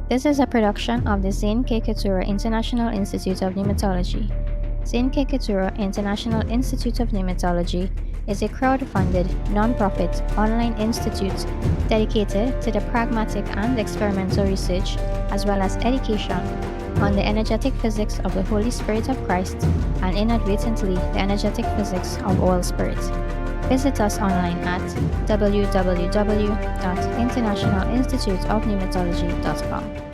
This is a production of the Zane K. Keturah International Institute of Pneumatology. Zane K. Keturah International Institute of Pneumatology is a crowd-funded, non-profit online institute dedicated to the pragmatic and experimental research as well as education on the energetic physics of the Holy Spirit of Christ and inadvertently the energetic physics of all spirits. Visit us online at www.internationalinstituteofpneumatology.com.